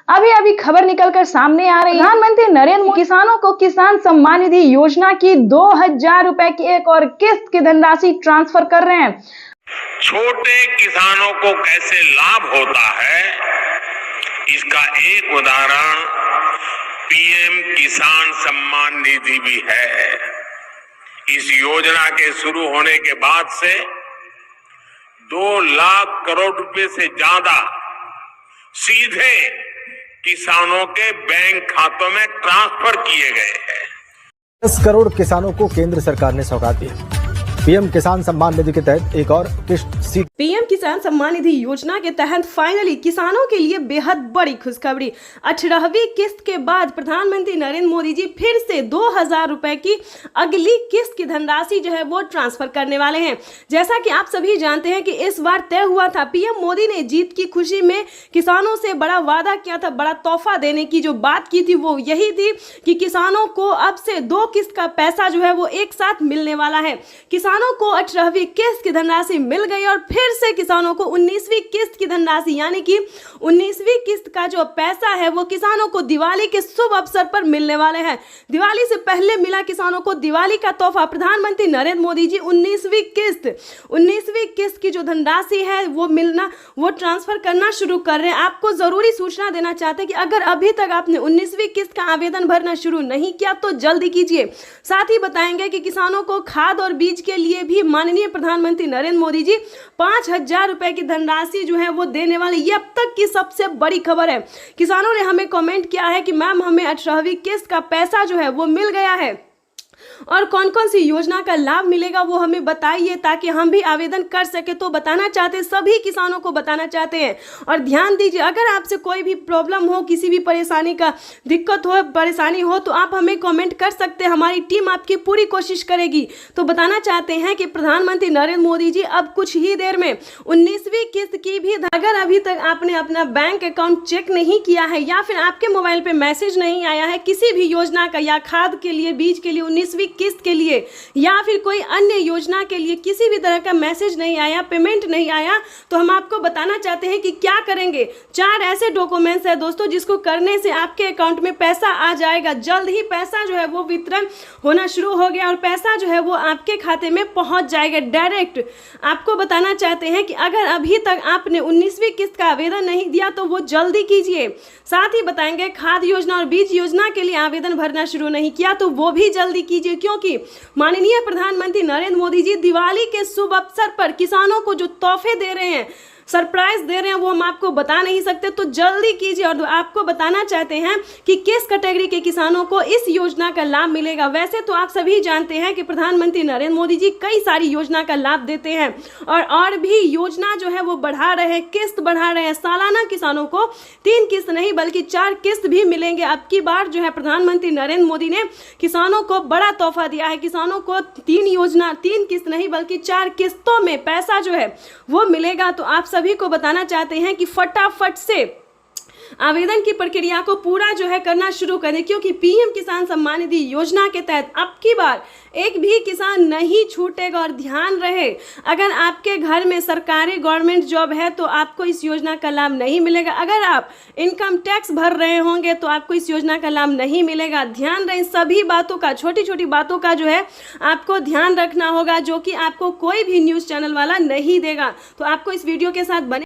अभी अभी खबर निकलकर सामने आ रही है, प्रधानमंत्री नरेंद्र मोदी किसानों को किसान सम्मान निधि योजना की 2000 रुपए की एक और किस्त की धनराशि ट्रांसफर कर रहे हैं। छोटे किसानों को कैसे लाभ होता है, इसका एक उदाहरण पीएम किसान सम्मान निधि भी है। इस योजना के शुरू होने के बाद से 2 लाख करोड़ रुपए से ज्यादा सीधे किसानों के बैंक खातों में ट्रांसफर किए गए हैं। 10 करोड़ किसानों को केंद्र सरकार ने सौगात दी। पीएम किसान सम्मान निधि के तहत एक और किस्त पीएम किसान सम्मान निधि योजना के तहत फाइनली किसानों के लिए बेहद बड़ी खुशखबरी। 18वीं किस्त के बाद प्रधानमंत्री नरेंद्र मोदी जी फिर से 2000 रुपए की अगली किस्त की धनराशि जो है वो ट्रांसफर करने वाले हैं। जैसा कि आप सभी जानते हैं कि इस बार तय हुआ था, पीएम मोदी ने जीत की खुशी में किसानों से बड़ा वादा किया था, बड़ा तोहफा देने की जो बात की थी वो यही थी कि किसानों को अब से 2 किस्त का पैसा जो है वो एक साथ मिलने वाला है। किसानों को 18वीं किस्त की धनराशि मिल गई और फिर से किसानों को 19वीं किस्त की धनराशि यानी कि 19वीं किस्त का जो पैसा है वो किसानों को दिवाली के शुभ अवसर पर मिलने वाले हैं। दिवाली से पहले मिला किसानों को दिवाली का तोहफा। प्रधानमंत्री नरेंद्र मोदी जी 19वीं किस्त की जो धनराशि है वो मिलना, वो ट्रांसफर करना शुरू कर रहे हैं। आपको जरूरी सूचना देना चाहते हैं कि अगर अभी तक आपने 19वीं किस्त का आवेदन भरना शुरू नहीं किया तो जल्दी कीजिए। साथ ही बताएंगे कि किसानों को खाद और बीज के लिए भी माननीय प्रधानमंत्री नरेंद्र मोदी जी 5000 रुपए की धनराशि जो है वो देने वाले। ये अब तक की सबसे बड़ी खबर है। किसानों ने हमें कमेंट किया है कि मैम हमें 18वीं किस्त का पैसा जो है वो मिल गया है और कौन कौन सी योजना का लाभ मिलेगा वो हमें बताइए ताकि हम भी आवेदन कर सके। तो बताना चाहते हैं, सभी किसानों को बताना चाहते हैं। और ध्यान दीजिए, अगर आपसे कोई भी प्रॉब्लम हो, किसी भी परेशानी का दिक्कत हो, परेशानी हो तो आप हमें कमेंट कर सकते हैं। हमारी टीम आपकी पूरी कोशिश करेगी। तो बताना चाहते हैं कि प्रधानमंत्री नरेंद्र मोदी जी अब कुछ ही देर में 19वीं किस्त की भी, अगर अभी तक आपने अपना बैंक अकाउंट चेक नहीं किया है या फिर आपके मोबाइल पे मैसेज नहीं आया है किसी भी योजना का, या खाद के लिए, बीज के लिए 19वीं किस्त के लिए या फिर कोई अन्य योजना के लिए किसी भी तरह का मैसेज नहीं आया, पेमेंट नहीं आया, तो हम आपको बताना चाहते हैं कि क्या करेंगे। 4 ऐसे डॉक्यूमेंट्स है दोस्तों जिसको करने से आपके अकाउंट में पैसा आ जाएगा। जल्द ही पैसा जो है वो वितरण होना शुरू हो गया और पैसा जो है वो आपके खाते में पहुंच जाएगा डायरेक्ट। आपको बताना चाहते हैं कि अगर अभी तक आपने 19वीं किस्त का आवेदन नहीं दिया तो वो जल्दी कीजिए। साथ ही बताएंगे खाद योजना और बीज योजना के लिए आवेदन भरना शुरू नहीं किया तो वो भी जल्दी कीजिए, क्योंकि माननीय प्रधानमंत्री नरेंद्र मोदी जी दिवाली के शुभ अवसर पर किसानों को जो तोहफे दे रहे हैं, सरप्राइज दे रहे हैं, वो हम आपको बता नहीं सकते। तो जल्दी कीजिए। और आपको बताना चाहते हैं कि किस कैटेगरी के किसानों को इस योजना का लाभ मिलेगा। वैसे तो आप सभी जानते हैं कि प्रधानमंत्री नरेंद्र मोदी जी कई सारी योजना का लाभ देते हैं और भी योजना जो है वो बढ़ा रहे हैं, किस्त बढ़ा रहे हैं। सालाना किसानों को 3 किस्त नहीं बल्कि 4 किस्त भी मिलेंगे। अब की बार जो है प्रधानमंत्री नरेंद्र मोदी ने किसानों को बड़ा तोहफा दिया है। किसानों को 3 किस्त नहीं बल्कि 4 किस्तों में पैसा जो है वो मिलेगा। तो आप सभी को बताना चाहते हैं कि फटाफट से आवेदन की प्रक्रिया को पूरा जो है करना शुरू करें, क्योंकि पीएम किसान सम्मान निधि योजना के तहत अब की बार एक भी किसान नहीं छूटेगा। और ध्यान रहे, अगर आपके घर में सरकारी गवर्नमेंट जॉब है तो आपको इस योजना का लाभ नहीं मिलेगा। अगर आप इनकम टैक्स भर रहे होंगे तो आपको इस योजना का लाभ नहीं मिलेगा। ध्यान रहे, सभी बातों का, छोटी छोटी बातों का जो है आपको ध्यान रखना होगा, जो कि आपको कोई भी न्यूज़ चैनल वाला नहीं देगा। तो आपको इस वीडियो के साथ बने